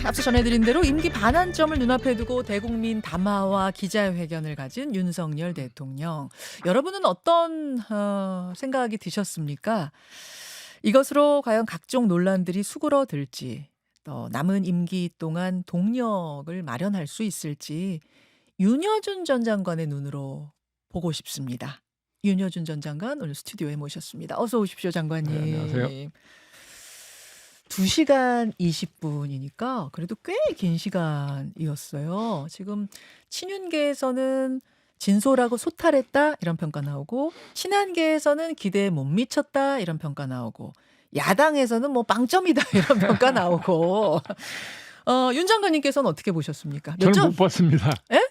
앞서 전해드린 대로 임기 반환점을 눈앞에 두고 대국민 담화와 기자회견을 가진 윤석열 대통령. 여러분은 어떤 생각이 드셨습니까? 이것으로 과연 각종 논란들이 수그러들지, 또 남은 임기 동안 동력을 마련할 수 있을지 윤여준 전 장관의 눈으로 보고 싶습니다. 윤여준 전 장관 오늘 스튜디오에 모셨습니다. 어서 오십시오, 장관님. 네, 안녕하세요. 2시간 20분이니까 그래도 꽤 긴 시간이었어요. 지금 친윤계에서는 진솔하고 소탈했다 이런 평가 나오고, 친한계에서는 기대에 못 미쳤다 이런 평가 나오고, 야당에서는 뭐 빵점이다 이런 평가 나오고. 윤 장관님께서는 어떻게 보셨습니까? 몇 저는 점? 못 봤습니다. 예?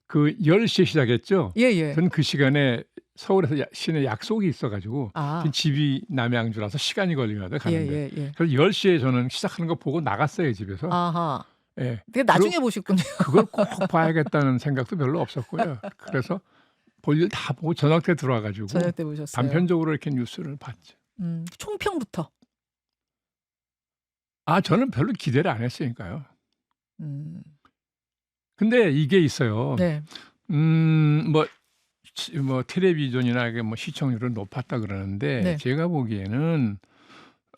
그 10시에 시작했죠. 예. 저는 그 시간에 서울에서 시내 약속이 있어가지고 아, 집이 남양주라서 시간이 걸리거든요, 가는데. 예. 그래서 10시에 저는 시작하는 거 보고 나갔어요, 집에서. 아하. 예. 되게 나중에 보셨군요. 그걸 꼭 봐야겠다는 생각도 별로 없었고요. 그래서 볼일 다 보고 저녁 때 들어와가지고 저녁 때 보셨어요. 단편적으로 이렇게 뉴스를 봤죠. 총평부터. 저는 별로 기대를 안 했으니까요. 음, 근데 이게 있어요. 네. 뭐 텔레비전이나 이게 뭐 시청률은 높았다 그러는데, 네. 제가 보기에는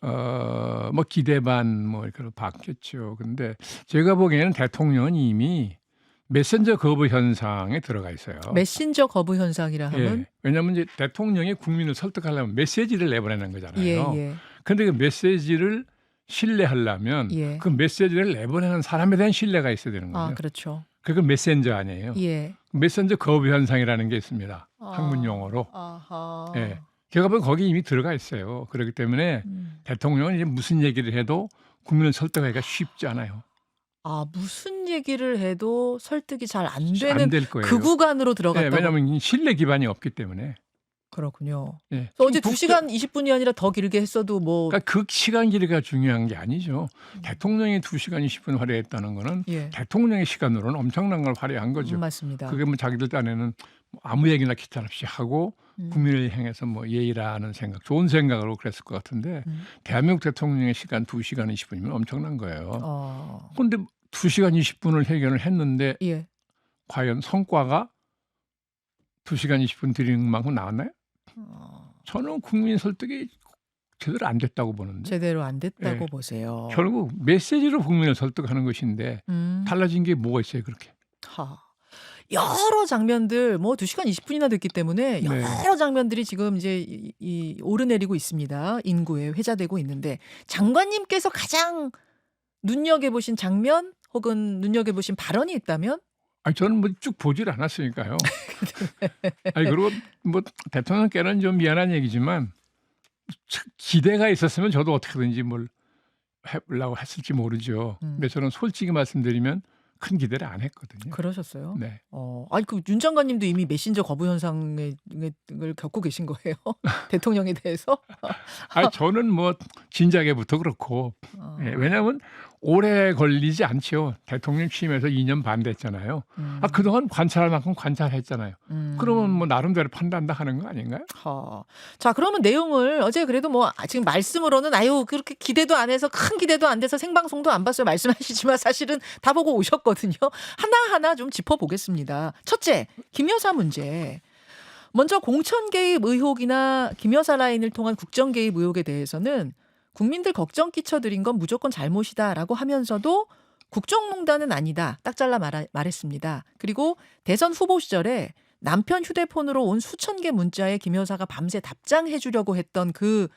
뭐 기대 반 뭐 이렇게 봤겠죠. 근데 제가 보기에는 대통령은 이미 메신저 거부 현상에 들어가 있어요. 메신저 거부 현상이라 하면 예. 왜냐하면 이제 대통령이 국민을 설득하려면 메시지를 내보내는 거잖아요. 예. 근데 그 메시지를 신뢰하려면 예. 그 메시지를 내보내는 사람에 대한 신뢰가 있어야 되는 거죠. 그렇죠. 그게 메신저 아니에요. 예. 메신저 거부 현상이라는 게 있습니다. 아, 학문 용어로. 아하. 예. 제가 보면 거기 이미 들어가 있어요. 그렇기 때문에 대통령은 이제 무슨 얘기를 해도 국민을 설득하기가 쉽지 않아요. 무슨 얘기를 해도 설득이 잘 안 되는 안 될 거예요. 그 구간으로 예, 들어갔다고. 왜냐하면 신뢰 기반이 없기 때문에. 그렇군요. 예. 그래서 어제 2시간 20분이 아니라 더 길게 했어도 뭐. 그러니까 그 시간 길이가 중요한 게 아니죠. 대통령이 2시간 20분 활약했다는 거는 예. 대통령의 시간으로는 엄청난 걸 활약한 거죠. 맞습니다. 그게 뭐 자기들 딴에는 뭐 아무 얘기나 기타 없이 하고 국민을 향해서 뭐 예의라는 생각, 좋은 생각으로 그랬을 것 같은데, 대한민국 대통령의 시간 2시간 20분이면 엄청난 거예요. 그런데 2시간 20분을 회견을 했는데 예. 과연 성과가 2시간 20분 드리는 만큼 나왔나요? 저는 국민 설득이 제대로 안 됐다고 보는데. 제대로 안 됐다고 예. 보세요. 결국 메시지로 국민을 설득하는 것인데 달라진 게 뭐가 있어요, 그렇게? 여러 장면들, 뭐 2시간 20분이나 됐기 때문에 네. 여러 장면들이 지금 이제 이 오르내리고 있습니다. 인구에 회자되고 있는데, 장관님께서 가장 눈여겨보신 장면 혹은 눈여겨보신 발언이 있다면? 저는 뭐 쭉 보질 않았으니까요. 그리고 뭐 대통령께는 좀 미안한 얘기지만 기대가 있었으면 저도 어떻게든지 뭘 해보려고 했을지 모르죠. 근데 저는 솔직히 말씀드리면 큰 기대를 안 했거든요. 그러셨어요? 네. 그 윤 장관님도 이미 메신저 거부 현상을 겪고 계신 거예요? 대통령에 대해서? 저는 뭐 진작에부터 그렇고. 왜냐하면 오래 걸리지 않죠. 대통령 취임해서 2년 반 됐잖아요. 그동안 관찰할 만큼 관찰했잖아요. 그러면 뭐 나름대로 판단다 하는 거 아닌가요? 자, 그러면 내용을 어제 그래도 뭐 지금 말씀으로는 그렇게 기대도 안 해서 큰 기대도 안 돼서 생방송도 안 봤어요 말씀하시지만 사실은 다 보고 오셨거든요. 하나하나 좀 짚어보겠습니다. 첫째, 김 여사 문제. 먼저 공천 개입 의혹이나 김 여사 라인을 통한 국정 개입 의혹에 대해서는 국민들 걱정 끼쳐드린 건 무조건 잘못이다라고 하면서도 국정농단은 아니다. 딱 잘라 말했습니다. 그리고 대선 후보 시절에 남편 휴대폰으로 온 수천 개 문자에 김 여사가 밤새 답장해 주려고 했던 그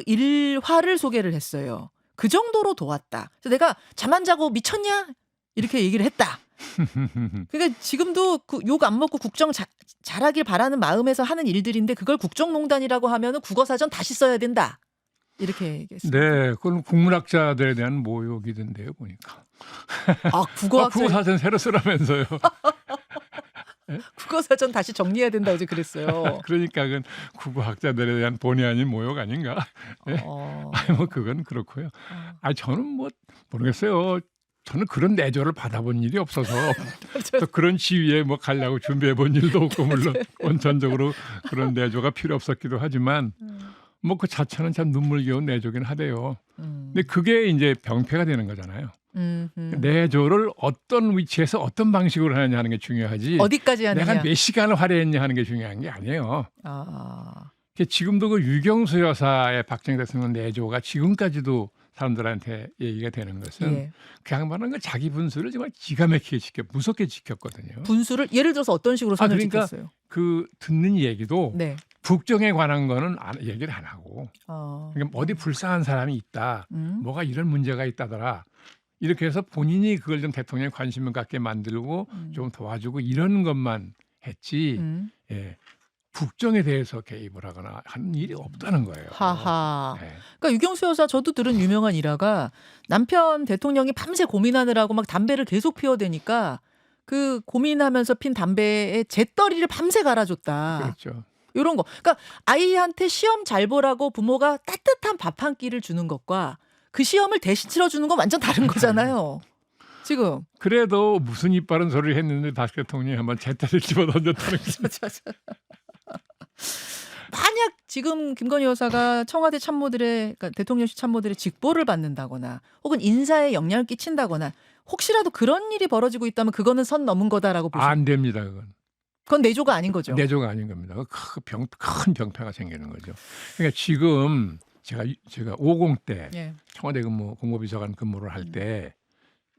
일화를 소개를 했어요. 그 정도로 도왔다. 그래서 내가 잠 안 자고 미쳤냐? 이렇게 얘기를 했다. 그러니까 지금도 욕 안 먹고 국정 잘하길 바라는 마음에서 하는 일들인데, 그걸 국정농단이라고 하면 국어사전 다시 써야 된다. 이렇게 얘기했습니다. 네, 그건 국문학자들에 대한 모욕이던데요, 보니까. 국어사전 새로 쓰라면서요. 국어사전 다시 정리해야 된다 어제 그랬어요. 그러니까 그건 국어학자들에 대한 본의 아닌 모욕 아닌가? 네. 뭐 그건 그렇고요. 저는 뭐 모르겠어요. 저는 그런 내조를 받아본 일이 없어서 또 그런 지위에 뭐 가려고 준비해 본 일도 없고, 물론 원천적으로 그런 내조가 필요 없었기도 하지만 뭐 그 자체는 참 눈물겨운 내조긴 하대요. 근데 그게 이제 병폐가 되는 거잖아요. 내조를 어떤 위치에서 어떤 방식으로 하느냐 하는 게 중요하지. 어디까지 하느냐. 내가 몇 시간을 할애했냐 하는 게 중요한 게 아니에요. 아. 지금도 그 유경수 여사의 박정희 대통령 내조가 지금까지도 사람들한테 얘기가 되는 것은 예. 그 양반은 그 자기 분수를 정말 기가 막히게 무섭게 지켰거든요. 분수를 예를 들어서 어떤 식으로 선을 그러니까 지켰어요? 그 듣는 얘기도 네. 북정에 관한 거는 얘기를 안 하고 그러니까 어디 불쌍한 사람이 있다. 뭐가 이런 문제가 있다더라. 이렇게 해서 본인이 그걸 좀 대통령에 관심을 갖게 만들고 좀 도와주고 이런 것만 했지 예, 북정에 대해서 개입을 하거나 하는 일이 없다는 거예요. 하하. 네. 그러니까 유경수 여사 저도 들은 유명한 일화가 남편 대통령이 밤새 고민하느라고 막 담배를 계속 피워대니까 그 고민하면서 핀 담배에 재떨이를 밤새 갈아줬다. 그렇죠. 이런 거. 그러니까 아이한테 시험 잘 보라고 부모가 따뜻한 밥 한 끼를 주는 것과 그 시험을 대신 치러주는 건 완전 다른 거잖아요. 지금. 그래도 무슨 이빠른 소리를 했는데 박 대통령이 한번 제때를 집어던졌다는 거죠. 만약 지금 김건희 여사가 청와대 참모들의 그러니까 대통령실 참모들의 직보를 받는다거나 혹은 인사에 영향을 끼친다거나 혹시라도 그런 일이 벌어지고 있다면 그거는 선 넘은 거다라고 보시죠. 안 됩니다. 그건 내조가 아닌 거죠. 내조가 아닌 겁니다. 큰 병폐가 생기는 거죠. 그러니까 지금 제가 50 때 예. 청와대 공보비서관 근무를 할 때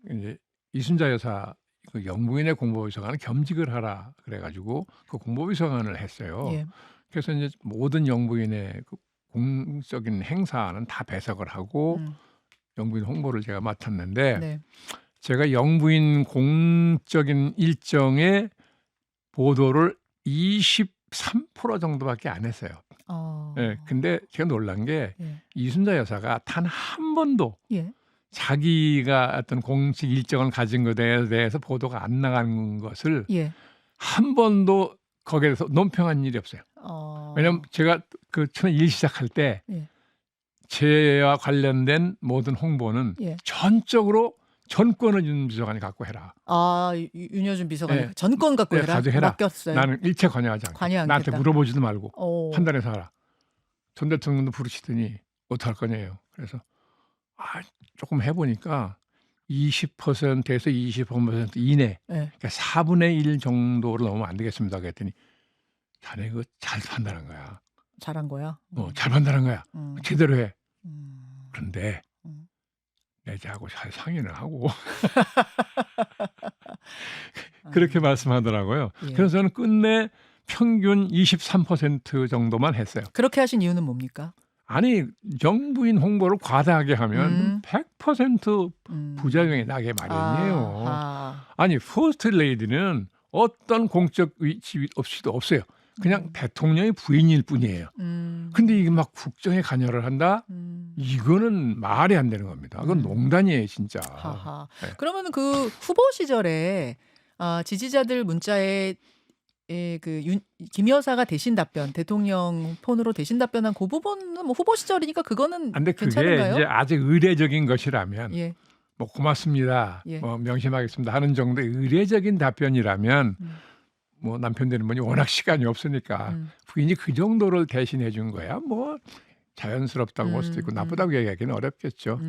이제 이순자 여사 그 영부인의 공보비서관은 겸직을 하라 그래가지고 그 공보비서관을 했어요. 예. 그래서 이제 모든 영부인의 그 공적인 행사는 다 배석을 하고 영부인 홍보를 제가 맡았는데 네. 제가 영부인 공적인 일정의 보도를 23% 정도밖에 안 했어요. 예, 근데 제가 놀란 게 예. 이순자 여사가 단 한 번도 예. 자기가 어떤 공식 일정을 가진 것에 대해서 보도가 안 나간 것을 예. 한 번도 거기에 대해서 논평한 일이 없어요. 왜냐하면 제가 그 처음에 일 시작할 때 예. 제와 관련된 모든 홍보는 예. 전적으로 전권을 윤 비서관이 갖고 해라. 아, 윤여준 비서관이 네. 전권 갖고 네, 해라. 가져해라. 맡겼어요. 나는 일체 관여하지 않고 관여 나한테 않겠다. 물어보지도 말고 판단해서 하라. 전 대통령도 부르시더니 어떡할 거냐요. 그래서 조금 해보니까 20%에서 25% 이내, 네. 그러니까 4분의 1 정도를 넘으면 안 되겠습니다. 그랬더니 자네 그거 잘 판단한 거야. 잘한 거야. 잘 판단한 거야. 제대로 해. 음. 그런데 내자하고 잘 상의를 하고 그렇게 말씀하더라고요. 예. 그래서 저는 끝내 평균 23% 정도만 했어요. 그렇게 하신 이유는 뭡니까? 아니 영부인 홍보를 과다하게 하면 100% 부작용이 나게 마련이에요. 아니 퍼스트 레이디는 어떤 공적 위치 없이도 없어요. 그냥 대통령의 부인일 뿐이에요. 근데 이게 막 국정에 관여를 한다? 이거는 말이 안 되는 겁니다. 그건 농단이에요, 진짜. 네. 그러면 그 후보 시절에 지지자들 문자에 김 여사가 대신 답변, 대통령 폰으로 대신 답변한 그 부분은 뭐 후보 시절이니까 그거는 근데 괜찮은가요? 그게 이제 아직 의례적인 것이라면 예. 뭐 고맙습니다. 예. 명심하겠습니다 하는 정도의 의례적인 답변이라면 뭐 남편 되는 분이 워낙 시간이 없으니까 부인이 그 정도를 대신해 준 거야. 뭐 자연스럽다고 볼 수도 있고 나쁘다고 얘기하기는 어렵겠죠.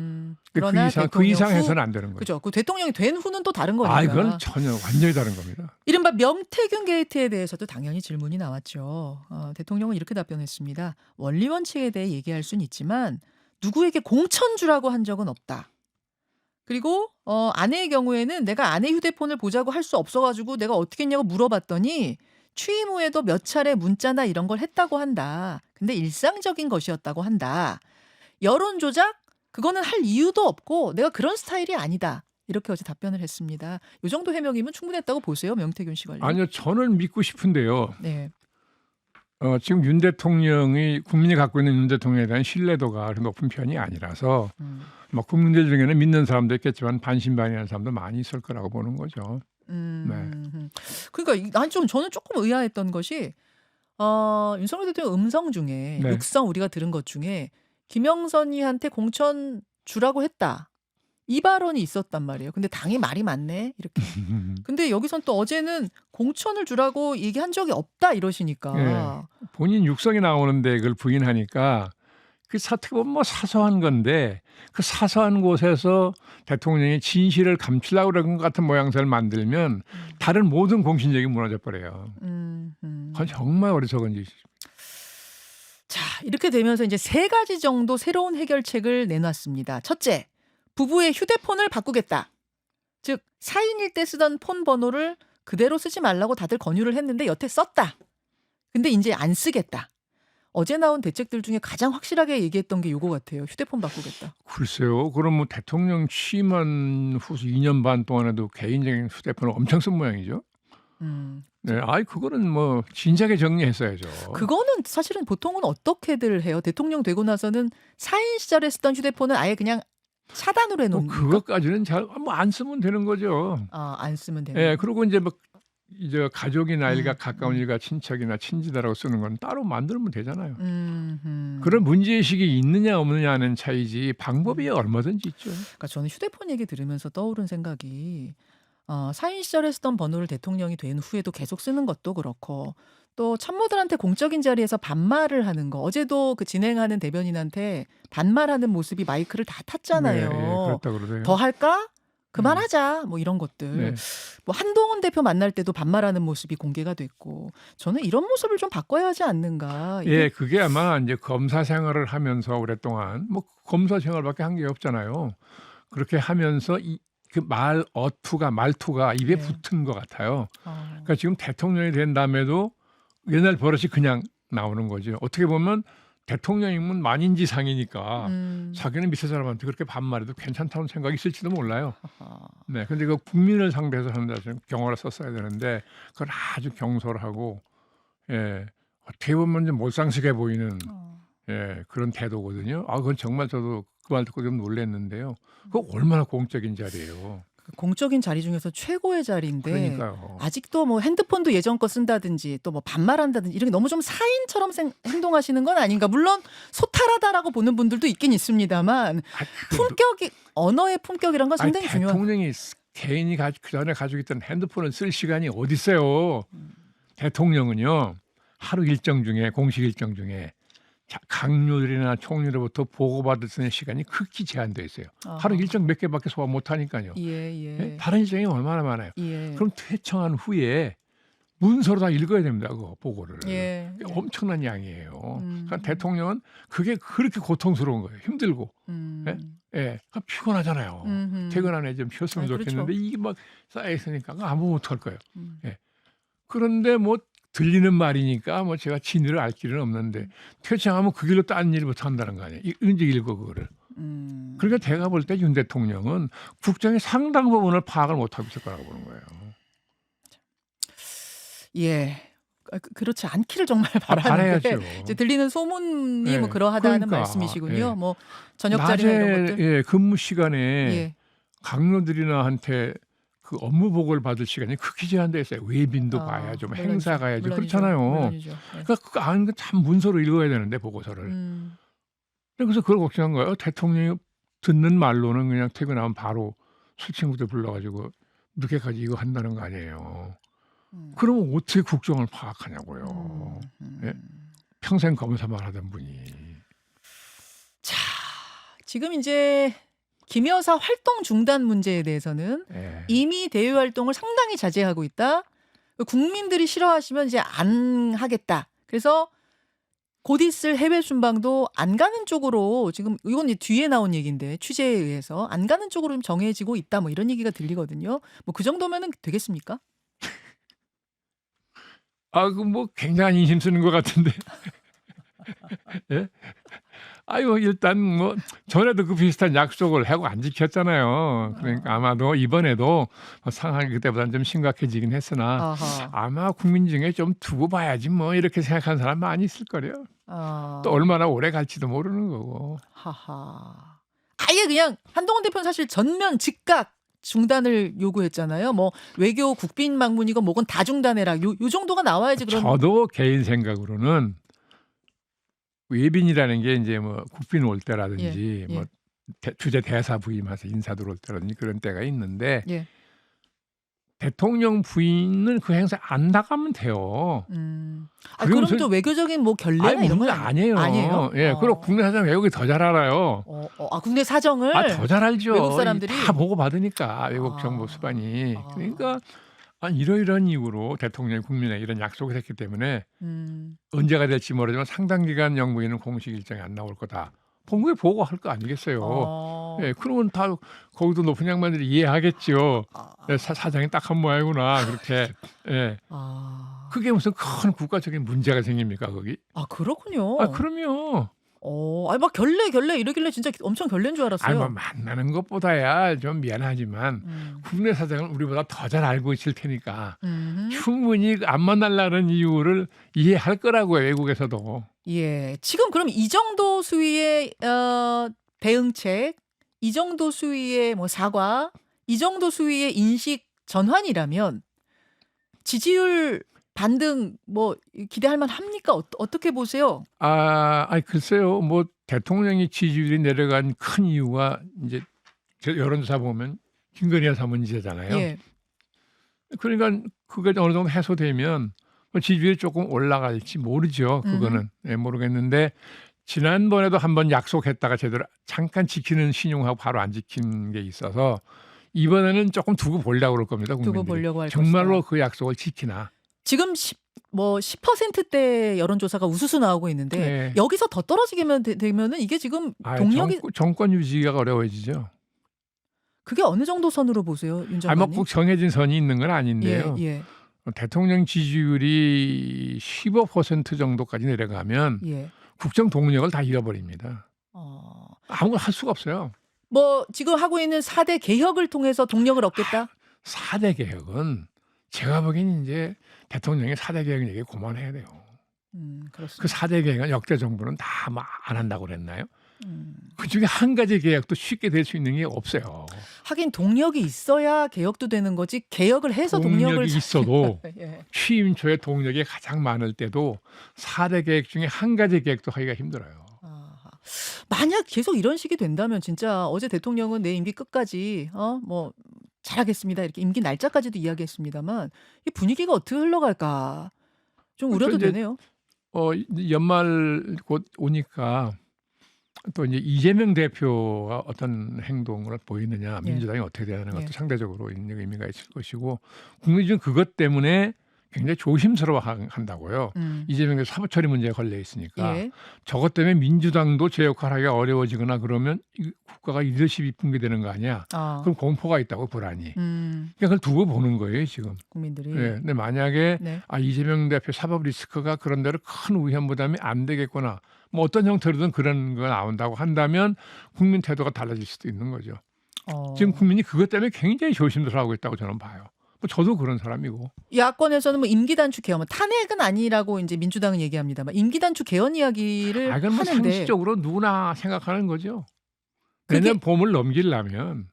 그러나 그 이상 해서는 안 되는 거죠. 그죠. 그 대통령이 된 후는 또 다른 거니까. 이건 전혀 완전히 다른 겁니다. 이른바 명태균 게이트에 대해서도 당연히 질문이 나왔죠. 대통령은 이렇게 답변했습니다. 원리 원칙에 대해 얘기할 수는 있지만 누구에게 공천 주라고 한 적은 없다. 그리고 아내의 경우에는 내가 아내 휴대폰을 보자고 할 수 없어가지고 내가 어떻게 했냐고 물어봤더니 취임 후에도 몇 차례 문자나 이런 걸 했다고 한다. 근데 일상적인 것이었다고 한다. 여론 조작? 그거는 할 이유도 없고 내가 그런 스타일이 아니다. 이렇게 어제 답변을 했습니다. 이 정도 해명이면 충분했다고 보세요. 명태균 씨 관련. 아니요. 저는 믿고 싶은데요. 네. 지금 윤 대통령이 국민이 갖고 있는 윤 대통령에 대한 신뢰도가 그렇게 높은 편이 아니라서 국민들 중에는 믿는 사람도 있겠지만 반신반의하는 사람도 많이 있을 거라고 보는 거죠. 네. 그러니까 저는 조금 의아했던 것이 윤석열 대통령 음성 중에 네. 육성 우리가 들은 것 중에 김영선이한테 공천 주라고 했다. 이 발언이 있었단 말이에요. 근데 당이 말이 많네 이렇게. 근데 여기선 또 어제는 공천을 주라고 얘기한 적이 없다 이러시니까. 네. 본인 육성이 나오는데 그걸 부인하니까 그 어떻게 보면 뭐 사소한 건데 그 사소한 곳에서 대통령이 진실을 감추려고 그런 것 같은 모양새를 만들면 다른 모든 공신력이 무너져 버려요. 그건 정말 어리석은 짓이죠. 자, 이렇게 되면서 이제 3가지 정도 새로운 해결책을 내놨습니다. 첫째, 부부의 휴대폰을 바꾸겠다. 즉 4인일 때 쓰던 폰 번호를 그대로 쓰지 말라고 다들 권유를 했는데 여태 썼다. 근데 이제 안 쓰겠다. 어제 나온 대책들 중에 가장 확실하게 얘기했던 게 요거 같아요. 휴대폰 바꾸겠다. 글쎄요. 그럼 뭐 대통령 취임한 후 2년 반 동안에도 개인적인 휴대폰을 엄청 쓴 모양이죠. 네, 아이 그거는 뭐 진작에 정리했어야죠. 그거는 사실은 보통은 어떻게들 해요? 대통령 되고 나서는 사인 시절에 쓰던 휴대폰은 아예 그냥 차단으로 뭐 해놓는 거. 그것까지는 잘 뭐 안 쓰면 되는 거죠. 안 쓰면 되는 예, 거. 그리고 이제 뭐 이제 가족이나 일가 음, 가까운 일가 친척이나 친지다라고 쓰는 건 따로 만들면 되잖아요. 음. 그런 문제의식이 있느냐 없느냐는 차이지 방법이 얼마든지 있죠. 그러니까 저는 휴대폰 얘기 들으면서 떠오른 생각이 사인 시절에 쓰던 번호를 대통령이 된 후에도 계속 쓰는 것도 그렇고 또 참모들한테 공적인 자리에서 반말을 하는 거. 어제도 그 진행하는 대변인한테 반말하는 모습이 마이크를 다 네, 예, 탔잖아요. 그렇다 그러세요. 더 할까? 그만하자. 뭐 이런 것들. 네. 뭐 한동훈 대표 만날 때도 반말하는 모습이 공개가 됐고 저는 이런 모습을 좀 바꿔야 하지 않는가. 이게 예, 그게 아마 이제 검사 생활을 하면서 오랫동안 뭐 검사 생활밖에 한 게 없잖아요. 그렇게 하면서 그 말투가 입에 네. 붙은 것 같아요. 어, 그러니까 지금 대통령이 된 다음에도 옛날 버릇이 그냥 나오는 거죠. 어떻게 보면 대통령이면 만인지상이니까 자기는 밑에 사람한테 그렇게 반말해도 괜찮다는 생각이 있을지도 몰라요. 하하. 네, 근데 그 국민을 상대해서 한다 경어를 썼어야 되는데 그걸 아주 경솔하고 예, 어떻게 보면 좀 몰상식해 보이는 어. 예, 그런 태도거든요. 아, 그건 정말 저도 그 말 듣고 좀 놀랐는데요. 그거 얼마나 공적인 자리예요. 그 공적인 자리 중에서 최고의 자리인데 그러니까요. 아직도 뭐 핸드폰도 예전 거 쓴다든지 또 뭐 반말한다든지 이런 게 너무 좀 사인처럼 행동하시는 건 아닌가. 물론 소탈하다라고 보는 분들도 있긴 있습니다만 아, 품격이 언어의 품격이란 건 아니, 상당히 중요한. 대통령이 개인이 그 전에 가지고 있던 핸드폰을 쓸 시간이 어디 있어요. 대통령은요 하루 일정 중에 공식 일정 중에 강요들이나 총리로부터 보고받을 수 있는 시간이 극히 제한되어 있어요. 하루 아하. 일정 몇 개밖에 소화 못 하니까요. 예, 예? 예. 다른 일정이 얼마나 많아요. 예. 그럼 퇴청한 후에 문서로 다 읽어야 됩니다. 그 보고를. 예. 그게 엄청난 양이에요. 그러니까 음. 대통령은 그게 그렇게 고통스러운 거예요. 힘들고. 예? 음. 예. 피곤하잖아요. 음흠. 퇴근 안에 좀 쉬었으면 그렇죠. 좋겠는데 이게 막 쌓여 있으니까 아무 못 할 거예요. 음. 예. 그런데 뭐 들리는 말이니까 뭐 제가 진위를 알 길은 없는데 퇴청하면 그 길로 딴 일부터 한다는 거 아니에요. 언제 읽어 그거를. 그러니까 제가 볼 때 윤 대통령은 국정의 상당 부분을 파악을 못하고 있을 거라고 보는 거예요. 예. 그렇지 않기를 정말 바라는데 바라야죠. 이제 들리는 소문이 예. 뭐 그러하다는 그러니까, 말씀이시군요. 예. 뭐 저녁 자리나 이런 낮에 것들. 예, 근무 시간에 예. 강요들이나한테 그 업무 보고를 받을 시간이 극히 제한돼 있어요. 외빈도 가야죠, 뭐 물론이죠. 행사 가야죠. 물론이죠. 그렇잖아요. 물론이죠. 예. 그러니까 그거 아는 거 참 문서로 읽어야 되는데 보고서를. 그래서 그걸 걱정한 거예요. 대통령이 듣는 말로는 그냥 퇴근하면 바로 술 친구들 불러가지고 늦게까지 이거 한다는 거 아니에요. 그러면 어떻게 국정을 파악하냐고요. 예? 평생 검사만 하던 분이. 자, 지금 이제 김 여사 활동 중단 문제에 대해서는 예. 이미 대외 활동을 상당히 자제하고 있다. 국민들이 싫어하시면 이제 안 하겠다. 그래서 곧 있을 해외 순방도 안 가는 쪽으로 지금 이건 이제 뒤에 나온 얘기인데 취재에 의해서 안 가는 쪽으로 좀 정해지고 있다. 뭐 이런 얘기가 들리거든요. 뭐 그 정도면은 되겠습니까? 아, 그 뭐 굉장한 인심 쓰는 것 같은데. 예? 아유, 일단 뭐 전에도 그 비슷한 약속을 하고 안 지켰잖아요. 그러니까 아마도 이번에도 상황이 그때보다는 좀 심각해지긴 했으나 아하. 아마 국민 중에 좀 두고 봐야지 뭐 이렇게 생각하는 사람 많이 있을 거래요. 또 얼마나 오래 갈지도 모르는 거고. 하하. 아예 그냥 한동훈 대표는 사실 전면 즉각 중단을 요구했잖아요. 뭐 외교 국빈 방문이건 뭐건 다 중단해라. 요 정도가 나와야지 그런. 저도 개인 생각으로는 외빈이라는 게 이제 뭐 국빈 올 때라든지 예, 예. 뭐 주재 대사 부임해서 인사 들어올 때라든지 그런 때가 있는데 예. 대통령 부인은 그 행사 안 나가면 돼요. 그럼 그러면서 또 외교적인 뭐 결례나 아니 이런 건 문제 아니에요. 아니에요? 예, 그리고 국내 사정 외국이 더 잘 알아요. 국내 사정을 더 잘 알죠. 외국 사람들이 다 보고 받으니까 외국 정보 수반이. 그러니까 이러이러한 이유로 대통령이 국민에 이런 약속을 했기 때문에 언제가 될지 모르지만 상당 기간 영부인은 공식 일정이 안 나올 거다. 본국에 보고할 거 아니겠어요. 예, 그러면 다 거기도 높은 양반들이 이해하겠죠. 예, 사장이 딱 한 모양이구나 그렇게. 예. 그게 무슨 큰 국가적인 문제가 생깁니까 거기? 그렇군요. 그럼요. 막 결례 이러길래 진짜 엄청 결례인 줄 알았어요. 뭐 만나는 것보다야 좀 미안하지만 국내 사정을 우리보다 더 잘 알고 있을 테니까 충분히 안 만나려는 이유를 이해할 거라고요 외국에서도. 예, 지금 그럼 이 정도 수위의 대응책, 이 정도 수위의 뭐 사과, 이 정도 수위의 인식 전환이라면 지지율 반등 뭐 기대할 만합니까? 어떻게 보세요? 글쎄요. 뭐 대통령이 지지율이 내려간 큰 이유가 이제 여론조사 보면 김건희 여사 문제잖아요. 예. 그러니까 그게 어느 정도 해소되면 지지율이 조금 올라갈지 모르죠. 그거는 모르겠는데 지난번에도 한번 약속했다가 제대로 잠깐 지키는 신용하고 바로 안 지킨 게 있어서 이번에는 조금 두고 보려고 그럴 겁니다. 국민들이. 두고 보려고 할 정말로 것이다. 그 약속을 지키나. 지금 10%대 여론조사가 우수수 나오고 있는데 네. 여기서 더 떨어지게 되면은 이게 지금 동력이 정권 유지가 어려워지죠. 그게 어느 정도 선으로 보세요, 윤 장관님? 꼭 정해진 선이 있는 건 아닌데요. 예. 대통령 지지율이 15% 정도까지 내려가면 예. 국정 동력을 다 잃어버립니다. 아무것도 할 수가 없어요. 뭐 지금 하고 있는 4대 개혁을 통해서 동력을 얻겠다? 4대 개혁은 제가 보기엔 이제 대통령이 4대 개혁 얘기 그만해야 돼요. 그렇습니다. 그 4대 개혁은 역대 정부는 다 안 한다고 그랬나요? 그중에 한 가지 개혁도 쉽게 될 수 있는 게 없어요. 하긴 동력이 있어야 개혁도 되는 거지 개혁을 해서 동력을 있어도 예. 취임 초에 동력이 가장 많을 때도 4대 개혁 중에 한 가지 개혁도 하기가 힘들어요. 만약 계속 이런 식이 된다면 진짜 어제 대통령은 내 임기 끝까지 뭐 잘하겠습니다 이렇게 임기 날짜까지도 이야기했습니다만 이 분위기가 어떻게 흘러갈까 좀 우려도 되네요. 연말 곧 오니까 또 이제 이재명 대표가 어떤 행동을 보이느냐, 민주당이 어떻게 되는 것도 상대적으로 있는 의미가 있을 것이고 국민이 좀 그것 때문에 굉장히 조심스러워한다고요. 이재명 대표 사법처리 문제에 걸려 있으니까 저것 때문에 민주당도 제 역할하기가 어려워지거나 그러면 국가가 리더십이 붕괴되는 거 아니야? 그럼 공포가 있다고 불안이. 그러니까 그걸 두고 보는 거예요 지금. 국민들이. 근데 만약에 이재명 대표 사법 리스크가 그런 대로 큰 위험 부담이 안 되겠구나. 뭐 어떤 형태로든 그런 거 나온다고 한다면 국민 태도가 달라질 수도 있는 거죠. 지금 국민이 그것 때문에 굉장히 조심스러워하고 있다고 저는 봐요. 뭐 저도 그런 사람이고. 야권에서는 뭐 임기 단축 개헌, 탄핵은 아니라고 이제 민주당은 얘기합니다만 임기 단축 개헌 이야기를 그건 뭐 하는데 상식적으로 누구나 생각하는 거죠. 내년 봄을 넘기려면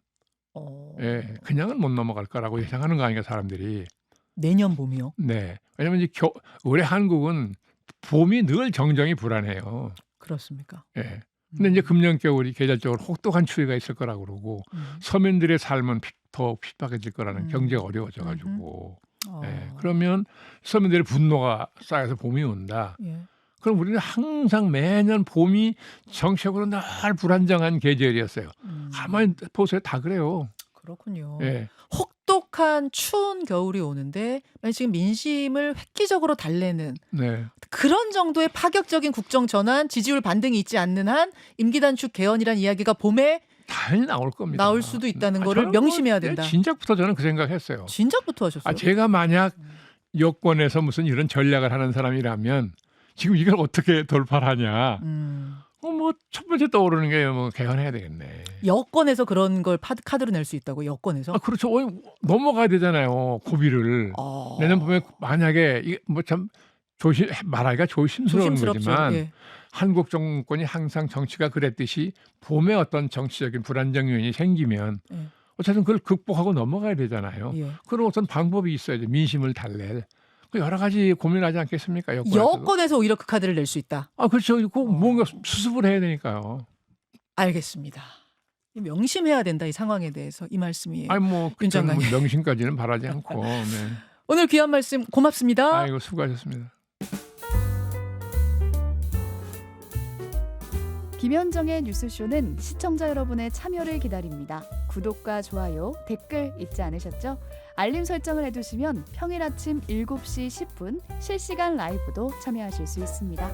그냥은 못 넘어갈 거라고 예상하는 거 아닌가 사람들이. 내년 봄이요? 네. 왜냐하면 이제 올해 한국은 봄이 늘 정정이 불안해요. 그렇습니까? 예. 근데 이제 금년 겨울이 계절적으로 혹독한 추위가 있을 거라고 그러고 서민들의 삶은 더 핍박해질 거라는 경제가 어려워져 가지고 그러면 서민들의 분노가 쌓여서 봄이 온다. 그럼 우리는 항상 매년 봄이 정책으로 늘 불안정한 계절이었어요. 가만히 보세요. 다 그래요. 그렇군요. 예. 혹독한 추운 겨울이 오는데 지금 민심을 획기적으로 달래는 그런 정도의 파격적인 국정 전환, 지지율 반등이 있지 않는 한 임기 단축 개헌이란 이야기가 봄에 당연히 나올 겁니다. 나올 수도 있다는 거를 명심해야 된다. 진작부터 저는 그 생각했어요. 진작부터 하셨어요? 제가 만약 여권에서 무슨 이런 전략을 하는 사람이라면 지금 이걸 어떻게 돌파하냐. 뭐 첫 번째 떠오르는 게 뭐 개헌해야 되겠네. 여권에서 그런 걸 카드로 낼 수 있다고 여권에서? 그렇죠. 넘어가야 되잖아요. 고비를. 내년 봄에 만약에 이게 뭐 참 말하기가 조심스러운 거지만 한국 정권이 항상 정치가 그랬듯이 봄에 어떤 정치적인 불안정 요인이 생기면 어쨌든 그걸 극복하고 넘어가야 되잖아요. 그런 어떤 방법이 있어야죠. 민심을 달랠. 여러 가지 고민하지 않겠습니까? 여권에서 오히려 그 카드를 낼 수 있다. 그렇죠. 꼭 뭔가 수습을 해야 되니까요. 알겠습니다. 명심해야 된다 이 상황에 대해서 이 말씀이에요. 아니 뭐 윤 저는 뭐 장관님. 명심까지는 바라지 않고. 네. 오늘 귀한 말씀 고맙습니다. 아이고 수고하셨습니다. 김현정의 뉴스쇼는 시청자 여러분의 참여를 기다립니다. 구독과 좋아요, 댓글 잊지 않으셨죠? 알림 설정을 해두시면 평일 아침 7시 10분 실시간 라이브도 참여하실 수 있습니다.